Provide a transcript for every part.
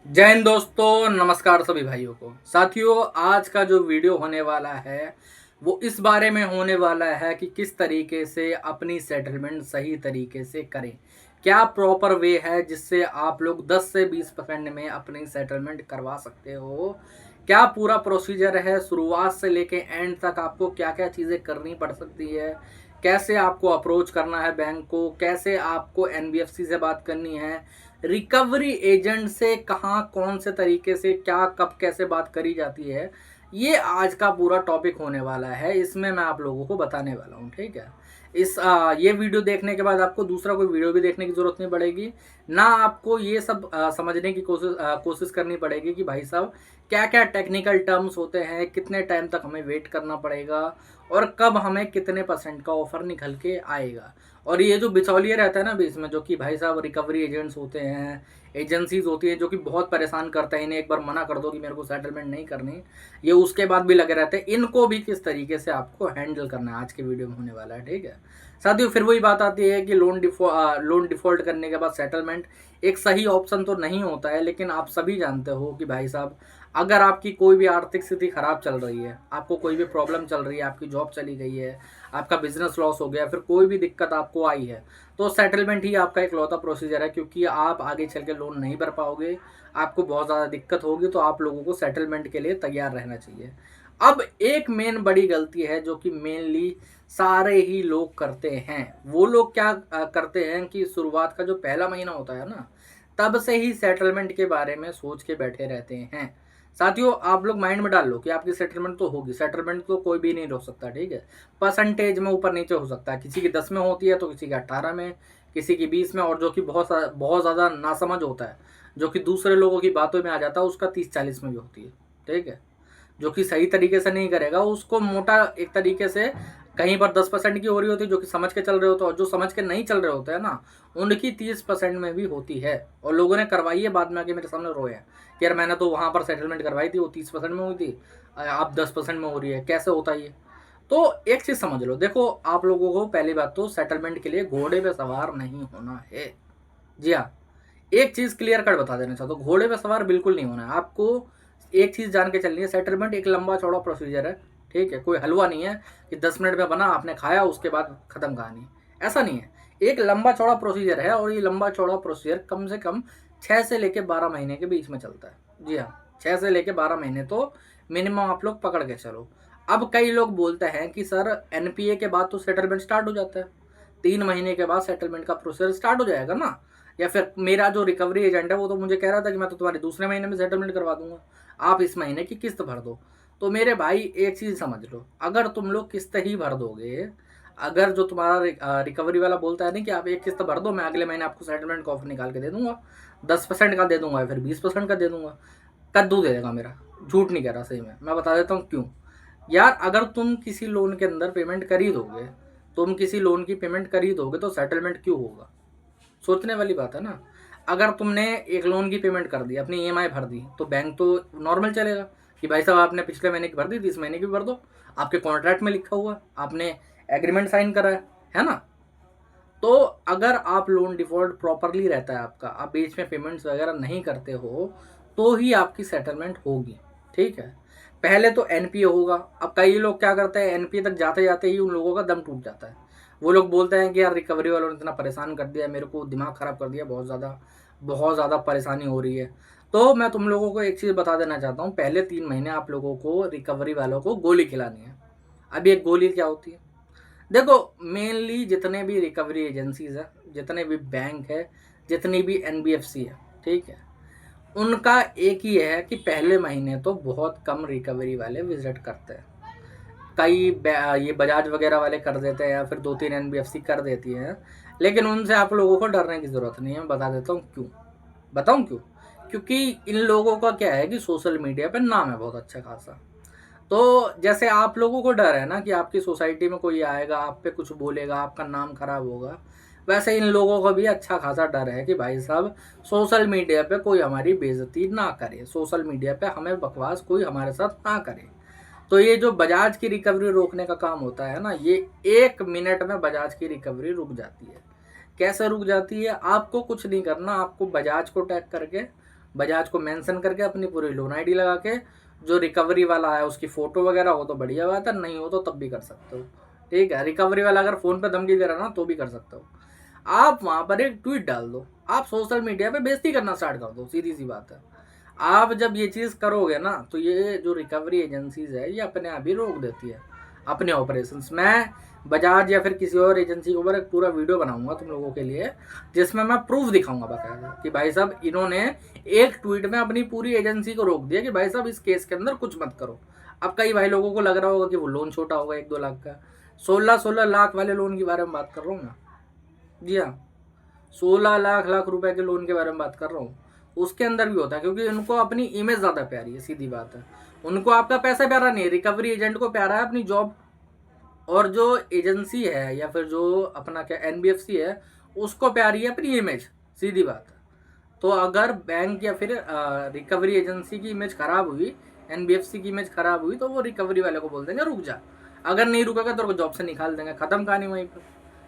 जय हिंद दोस्तों, नमस्कार सभी भाइयों को। साथियों, आज का जो वीडियो होने वाला है वो इस बारे में होने वाला है कि किस तरीके से अपनी सेटलमेंट सही तरीके से करें। क्या प्रॉपर वे है जिससे आप लोग 10 से 20% में अपनी सेटलमेंट करवा सकते हो। क्या पूरा प्रोसीजर है, शुरुआत से लेके एंड तक आपको क्या क्या चीज़ें करनी पड़ सकती है, कैसे आपको अप्रोच करना है बैंक को, कैसे आपको एनबीएफसी से बात करनी है, रिकवरी एजेंट से कहाँ कौन से तरीके से क्या कब कैसे बात करी जाती है। ये आज का पूरा टॉपिक होने वाला है, इसमें मैं आप लोगों को बताने वाला हूँ। ठीक है। ये वीडियो देखने के बाद आपको दूसरा कोई वीडियो भी देखने की ज़रूरत नहीं पड़ेगी। ना आपको ये सब समझने की कोशिश करनी पड़ेगी कि भाई साहब क्या क्या टेक्निकल टर्म्स होते हैं, कितने टाइम तक हमें वेट करना पड़ेगा और कब हमें कितने परसेंट का ऑफर निकल के आएगा। और ये जो बिचौलिए रहता है ना बीच में, जो कि भाई साहब रिकवरी एजेंट्स होते हैं, एजेंसीज होती है, जो कि बहुत परेशान करते हैं। इन्हें एक बार मना कर दो कि मेरे को सेटलमेंट नहीं करनी, ये उसके बाद भी लगे रहते हैं। इनको भी किस तरीके से आपको हैंडल करना है आज के वीडियो में होने वाला है। ठीक है साथियों, फिर वही बात आती है कि लोन डिफॉल्ट करने के बाद सेटलमेंट एक सही ऑप्शन तो नहीं होता है। लेकिन आप सभी जानते हो कि भाई साहब अगर आपकी कोई भी आर्थिक स्थिति खराब चल रही है, आपको कोई भी प्रॉब्लम चल रही है, आपकी जॉब चली गई है, आपका बिजनेस लॉस हो गया, फिर कोई भी दिक्कत आपको आई है, तो सेटलमेंट ही आपका एक लौता प्रोसीजर है। क्योंकि आप आगे चल के लोन नहीं भर पाओगे, आपको बहुत ज़्यादा दिक्कत होगी, तो आप लोगों को सेटलमेंट के लिए तैयार रहना चाहिए। अब एक मेन बड़ी गलती है जो कि मेनली सारे ही लोग करते हैं। वो लोग क्या करते हैं कि शुरुआत का जो पहला महीना होता है ना, तब से ही सेटलमेंट के बारे में सोच के बैठे रहते हैं। साथियों, आप लोग माइंड में डाल लो कि आपकी सेटलमेंट तो होगी। सेटलमेंट तो कोई भी नहीं रोक सकता। ठीक है। परसेंटेज में ऊपर नीचे हो सकता है, किसी की 10 में होती है तो किसी की 18 में, किसी की 20 में, और जो कि बहुत ज़्यादा नासमझ होता है, जो कि दूसरे लोगों की बातों में आ जाता है, उसका 30-40 में भी होती है। ठीक है। जो कि सही तरीके से नहीं करेगा उसको मोटा एक तरीके से कहीं पर 10% की हो रही होती है, जो कि समझ के चल रहे होते हैं, और जो समझ के नहीं चल रहे होते हैं ना, उनकी 30% में भी होती है। और लोगों ने करवाई है, बाद में आके मेरे सामने रोए हैं कि यार मैंने तो वहाँ पर सेटलमेंट करवाई थी, वो 30% में हुई थी, अब 10% में हो रही है, कैसे होता है ये। तो एक चीज़ समझ लो, देखो आप लोगों को पहली बात तो सेटलमेंट के लिए घोड़े पे सवार नहीं होना है। जी हाँ, एक चीज़ क्लियर कट बता देना चाहता हूँ, घोड़े पे सवार बिल्कुल नहीं होना है आपको। एक चीज़ जान के चलनी है, सेटलमेंट एक लंबा चौड़ा प्रोसीजर है। ठीक है। कोई हलवा नहीं है कि 10 मिनट में बना, आपने खाया, उसके बाद खत्म कहानी। ऐसा नहीं है। एक लंबा चौड़ा प्रोसीजर है, और ये लंबा चौड़ा प्रोसीजर कम से कम 6 से लेके 12 महीने के बीच में चलता है। जी हाँ, 6 से लेके 12 महीने तो मिनिमम आप लोग पकड़ के चलो। अब कई लोग बोलते हैं कि सर एनपीए के बाद तो सेटलमेंट स्टार्ट हो जाता है, 3 महीने के बाद सेटलमेंट का प्रोसेस स्टार्ट हो जाएगा ना। या फिर मेरा जो रिकवरी एजेंट है वो तो मुझे कह रहा था कि मैं तो तुम्हारे दूसरे महीने में सेटलमेंट करवा दूंगा, आप इस महीने की किस्त भर दो। तो मेरे भाई एक चीज़ समझ लो, अगर तुम लोग किस्त ही भर दोगे, अगर जो तुम्हारा रिकवरी वाला बोलता है ना कि आप एक किस्त भर दो, मैं अगले महीने आपको सेटलमेंट का ऑफर निकाल के दे दूंगा, 10% का दे दूंगा या फिर 20% का दे दूंगा, कद्दू दे देगा मेरा। झूठ नहीं कह रहा, सही में मैं बता देता हूँ क्यों। यार अगर तुम किसी लोन के अंदर पेमेंट कर ही दोगे, तुम किसी लोन की पेमेंट कर ही दोगे, तो सेटलमेंट क्यों होगा। सोचने वाली बात है ना। अगर तुमने एक लोन की पेमेंट कर दी, अपनी ईएमआई भर दी, तो बैंक तो नॉर्मल चलेगा कि भाई साहब आपने पिछले महीने की भर दी थी, इस महीने की भी भर दो। आपके कॉन्ट्रैक्ट में लिखा हुआ है, आपने एग्रीमेंट साइन करा है ना। तो अगर आप लोन डिफॉल्ट प्रॉपरली रहता है आपका, आप बीच में पेमेंट्स वगैरह नहीं करते हो, तो ही आपकी सेटलमेंट होगी। ठीक है। पहले तो एनपीए होगा। अब कई लोग क्या करते हैं, एनपीए तक जाते जाते ही उन लोगों का दम टूट जाता है। वो लोग बोलते हैं कि यार रिकवरी वालों ने इतना परेशान कर दिया, मेरे को दिमाग ख़राब कर दिया, बहुत ज़्यादा परेशानी हो रही है। तो मैं तुम लोगों को एक चीज़ बता देना चाहता हूँ, पहले 3 महीने आप लोगों को रिकवरी वालों को गोली खिलानी है। अब ये गोली क्या होती है, देखो मेनली जितने भी रिकवरी एजेंसीज है, जितने भी बैंक है, जितनी भी एनबीएफसी है, ठीक है, उनका एक ही है कि पहले महीने तो बहुत कम रिकवरी वाले विजिट करते हैं। ये बजाज वगैरह वाले कर देते हैं, या फिर 2-3 एनबीएफसी कर देती हैं। लेकिन उनसे आप लोगों को डरने की ज़रूरत नहीं है। मैं बता देता हूँ क्यों। बताऊँ क्यों। क्योंकि इन लोगों का क्या है कि सोशल मीडिया पे नाम है बहुत अच्छा खासा। तो जैसे आप लोगों को डर है ना कि आपकी सोसाइटी में कोई आएगा, आप पे कुछ बोलेगा, आपका नाम खराब होगा, वैसे इन लोगों को भी अच्छा खासा डर है कि भाई साहब सोशल मीडिया पे कोई हमारी बेइज्जती ना करे, सोशल मीडिया पे हमें बकवास कोई हमारे साथ ना करे। तो ये जो बजाज की रिकवरी रोकने का काम होता है ना, ये 1 मिनट में बजाज की रिकवरी रुक जाती है। कैसे रुक जाती है, आपको कुछ नहीं करना, आपको बजाज को टैग करके बजाज को मेंशन करके अपनी पूरी लोन आईडी लगा के, जो रिकवरी वाला है उसकी फ़ोटो वगैरह हो तो बढ़िया बात है, नहीं हो तो तब भी कर सकते हो। ठीक है, रिकवरी वाला अगर फ़ोन पे धमकी दे रहा ना तो भी कर सकते हो। आप वहाँ पर एक ट्वीट डाल दो, आप सोशल मीडिया पे बेइज्जती करना स्टार्ट कर दो, सीधी सी बात है। आप जब ये चीज़ करोगे ना तो ये जो रिकवरी एजेंसीज है ये अपने आप ही रोक देती है अपने ऑपरेशंस। मैं बजाज या फिर किसी और एजेंसी के ऊपर एक पूरा वीडियो बनाऊंगा तुम लोगों के लिए, जिसमें मैं प्रूफ दिखाऊंगा बाकायदा कि भाई साहब इन्होंने एक ट्वीट में अपनी पूरी एजेंसी को रोक दिया कि भाई साहब इस केस के अंदर कुछ मत करो। अब कई भाई लोगों को लग रहा होगा कि वो लोन छोटा होगा 1-2 लाख का, 16-16 लाख वाले लोन के बारे में बात कर रहा हूँ मैं। जी हाँ, 16 लाख रुपए के लोन के बारे में बात कर रहा हूँ। उसके अंदर भी होता है, क्योंकि उनको अपनी इमेज ज़्यादा प्यारी है, सीधी बात है। उनको आपका पैसा प्यारा नहीं है, रिकवरी एजेंट को प्यारा है अपनी जॉब। और जो एजेंसी है या फिर जो अपना क्या एनबीएफसी है उसको प्यारी है अपनी इमेज, सीधी बात है। तो अगर बैंक या फिर रिकवरी एजेंसी की इमेज खराब हुई, एनबीएफसी की इमेज खराब हुई, तो वो रिकवरी वाले को बोल देंगे रुक जा, अगर नहीं रुकेगा तो जॉब से निकाल देंगे, खत्म कहानी वहीं पर।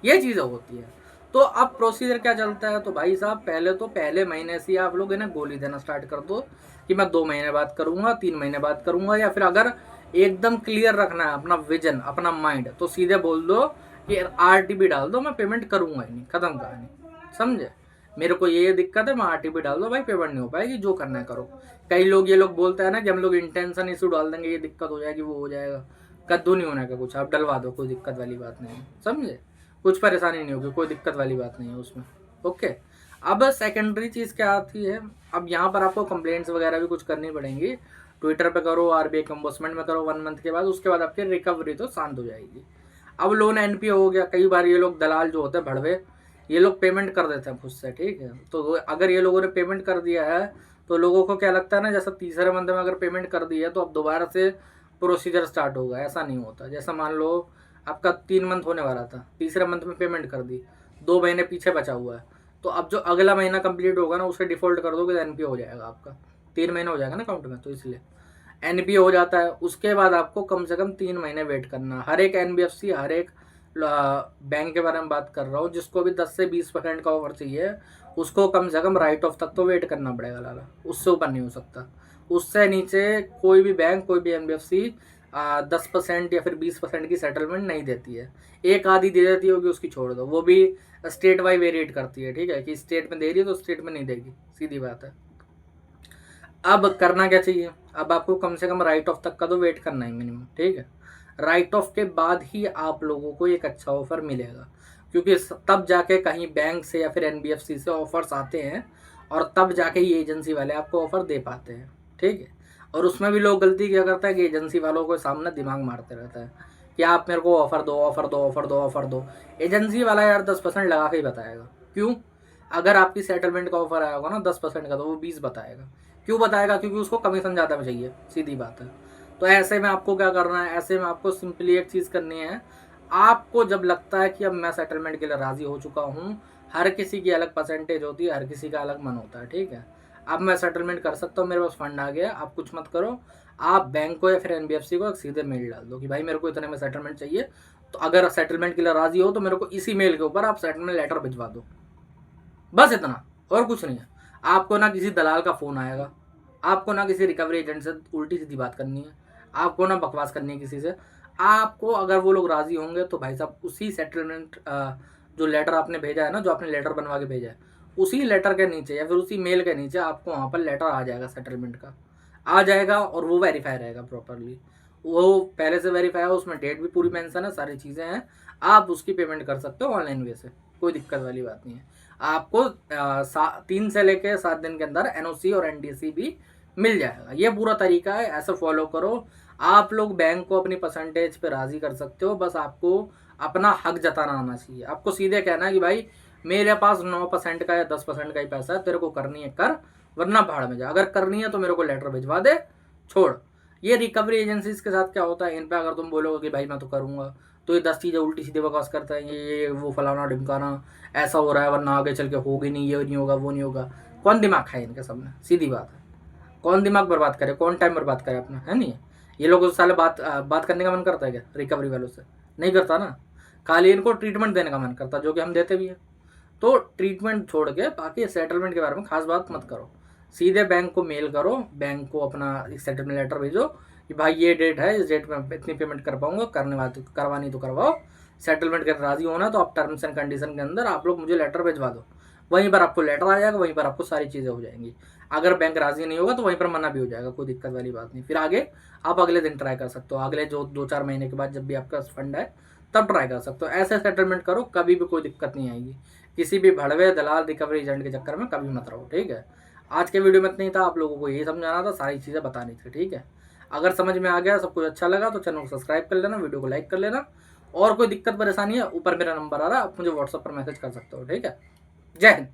ये चीज़ें होती है। तो अब प्रोसीजर क्या चलता है, तो भाई साहब पहले तो पहले महीने से आप लोग इन्हें गोली देना स्टार्ट कर दो कि मैं 2 महीने बाद करूँगा, 3 महीने बाद करूँगा, या फिर अगर एकदम क्लियर रखना है अपना विजन अपना माइंड तो सीधे बोल दो कि आरटीपी डाल दो, मैं पेमेंट करूँगा ही नहीं, खत्म कहानी, समझे। मेरे को ये दिक्कत है, मैं आरटीपी डाल दो भाई, पेमेंट नहीं हो पाएगी, जो करना है करो। कई लोग ये लोग बोलते हैं ना कि हम लोग इंटेंशन इशू डाल देंगे, ये दिक्कत हो जाएगी, वो हो जाएगा। कद्दू नहीं होने का कुछ, आप डलवा दो, कोई दिक्कत वाली बात नहीं है, समझे। कुछ परेशानी नहीं होगी, कोई दिक्कत वाली बात नहीं है उसमें। ओके, अब सेकेंडरी चीज़ क्या आती है, अब यहाँ पर आपको कंप्लेंट्स वगैरह भी कुछ करनी पड़ेंगी। ट्विटर पे करो, आरबीआई कंबोसमेंट में करो 1 मंथ के बाद, उसके बाद आपकी रिकवरी तो शांत हो जाएगी। अब लोन एनपीओ हो गया, कई बार ये लोग दलाल जो होते हैं भड़वे, ये लोग पेमेंट कर देते हैं खुद से, ठीक है। तो अगर ये लोगों ने पेमेंट कर दिया है तो लोगों को क्या लगता है ना, जैसा तीसरे मंथ में अगर पेमेंट कर दी है तो अब दोबारा से प्रोसीजर स्टार्ट होगा, ऐसा नहीं होता। जैसा मान लो आपका 3 मंथ होने वाला था, तीसरे मंथ में पेमेंट कर दी, 2 महीने पीछे बचा हुआ है, तो अब जो अगला महीना कंप्लीट होगा ना उसे डिफॉल्ट कर दोगे तो एनपीओ हो जाएगा आपका, 3 महीने हो जाएगा ना अकाउंट में, तो इसलिए एनपीओ हो जाता है। उसके बाद आपको कम से कम 3 महीने वेट करना। हर एक एनबीएफसी, हर एक बैंक के बारे में बात कर रहा हूँ, जिसको भी 10 से 20% का ऑफर चाहिए उसको कम से कम राइट ऑफ तक तो वेट करना पड़ेगा लाला, उससे ऊपर नहीं हो सकता। उससे नीचे कोई भी बैंक, कोई भी एनबीएफसी 10% या फिर 20% की सेटलमेंट नहीं देती है। एक आधी दे देती होगी, उसकी छोड़ दो, वो भी स्टेट वाइज वेरिएट करती है, ठीक है, कि स्टेट में दे रही है तो स्टेट में नहीं देगी, सीधी बात है। अब करना क्या चाहिए, अब आपको कम से कम राइट ऑफ तक का तो वेट करना है मिनिमम, ठीक है। राइट ऑफ के बाद ही आप लोगों को एक अच्छा ऑफर मिलेगा, क्योंकि तब जाके कहीं बैंक से या फिर एनबीएफसी से ऑफर्स आते हैं और तब जाके ये एजेंसी वाले आपको ऑफर दे पाते हैं, ठीक है। और उसमें भी लोग गलती क्या करते हैं कि एजेंसी वालों को सामने दिमाग मारते रहता है कि आप मेरे को ऑफर दो, ऑफर दो, ऑफर दो, ऑफर दो। एजेंसी वाला यार 10% लगा के ही बताएगा, क्यों। अगर आपकी सेटलमेंट का ऑफर आया होगा ना 10% का, तो वो 20 बताएगा। क्यों बताएगा, क्योंकि उसको कमीशन ज़्यादा में चाहिए, सीधी बात है। तो ऐसे में आपको क्या करना है, ऐसे में आपको सिंपली एक चीज़ करनी है। आपको जब लगता है कि अब मैं सेटलमेंट के लिए राज़ी हो चुका हूँ, हर किसी की अलग परसेंटेज होती है, हर किसी का अलग मन होता है, ठीक है। अब मैं सेटलमेंट कर सकता हूँ, मेरे पास फंड आ गया, आप कुछ मत करो, आप बैंक को या फिर एनबीएफसी को एक सीधे मेल डाल दो कि भाई मेरे को इतने में सेटलमेंट चाहिए, तो अगर सेटलमेंट के लिए राज़ी हो तो मेरे को इसी मेल के ऊपर आप सेटलमेंट लेटर भिजवा दो, बस इतना, और कुछ नहीं है। आपको ना किसी दलाल का फ़ोन आएगा, आपको ना किसी रिकवरी एजेंट से उल्टी सीधी बात करनी है, आपको ना बकवास करनी है किसी से। आपको अगर वो लोग राज़ी होंगे तो भाई साहब उसी सेटलमेंट जो लेटर आपने भेजा है ना, जो आपने लेटर बनवा के भेजा है, उसी लेटर के नीचे या फिर उसी मेल के नीचे आपको वहाँ पर लेटर आ जाएगा, सेटलमेंट का आ जाएगा, और वो वेरीफाई रहेगा प्रॉपरली। वो पहले से वेरीफाई है, उसमें डेट भी पूरी मेंशन है, सारी चीज़ें हैं, आप उसकी पेमेंट कर सकते हो ऑनलाइन वे से, कोई दिक्कत वाली बात नहीं है। आपको 3 से लेकर 7 दिन के अंदर एनओसी और एनडीसी भी मिल जाएगा। ये पूरा तरीका है, ऐसा फॉलो करो। आप लोग बैंक को अपनी परसेंटेज पे राज़ी कर सकते हो, बस आपको अपना हक जताना आना चाहिए। आपको सीधे कहना है कि भाई मेरे पास 9% का या 10% का ही पैसा है, तेरे को करनी है कर, वरना भाड़ में जा। अगर करनी है तो मेरे को लेटर भिजवा दे, छोड़। ये रिकवरी एजेंसीज के साथ क्या होता है, इन पे अगर तुम बोलोगे कि भाई मैं तो करूँगा, तो ये 10 चीज़ें उल्टी सीधे बकवास करते हैं, ये वो फलाना ढिमकाना, ऐसा हो रहा है वरना आगे चल के होगी नहीं, ये नहीं होगा, वो नहीं होगा। कौन दिमाग खाए इनके सामने, सीधी बात है। कौन दिमाग बर्बाद करे, कौन टाइम बर्बाद करे अपना, है नहीं। ये लोगों से साले बात करने का मन करता है क्या रिकवरी वालों से, नहीं करता ना। खाली इनको ट्रीटमेंट देने का मन करता, जो कि हम देते भी हैं। तो ट्रीटमेंट छोड़ के बाकी सेटलमेंट के बारे में खास बात मत करो। सीधे बैंक को मेल करो, बैंक को अपना एक सेटलमेंट लेटर भेजो कि भाई ये डेट है, इस डेट में इतनी पेमेंट कर पाऊंगा, करवानी तो करवाओ, सेटलमेंट कर राजी होना तो आप टर्म्स एंड कंडीशन के अंदर आप लोग मुझे लेटर भिजवा दो। वहीं पर आपको लेटर आ जाएगा, वहीं पर आपको सारी चीज़ें हो जाएंगी। अगर बैंक राजी नहीं होगा तो वहीं पर मना भी हो जाएगा, कोई दिक्कत वाली बात नहीं। फिर आगे आप अगले दिन ट्राई कर सकते हो, अगले जो 2-4 महीने के बाद जब भी आपका फंड है तब ट्राई कर सकते हो। ऐसे सेटलमेंट करो, कभी भी कोई दिक्कत नहीं आएगी। किसी भी भड़वे दलाल रिकवरी एजेंट के चक्कर में कभी मत रहो, ठीक है। आज के वीडियो में इतना ही था, आप लोगों को यही समझाना था, सारी चीज़ें बतानी थी, ठीक है। अगर समझ में आ गया, सब कुछ अच्छा लगा तो चैनल को सब्सक्राइब कर लेना, वीडियो को लाइक कर लेना। और कोई दिक्कत परेशानी है, ऊपर मेरा नंबर आ रहा है, आप मुझे व्हाट्सएप पर मैसेज कर सकते हो, ठीक है। जय हिंद।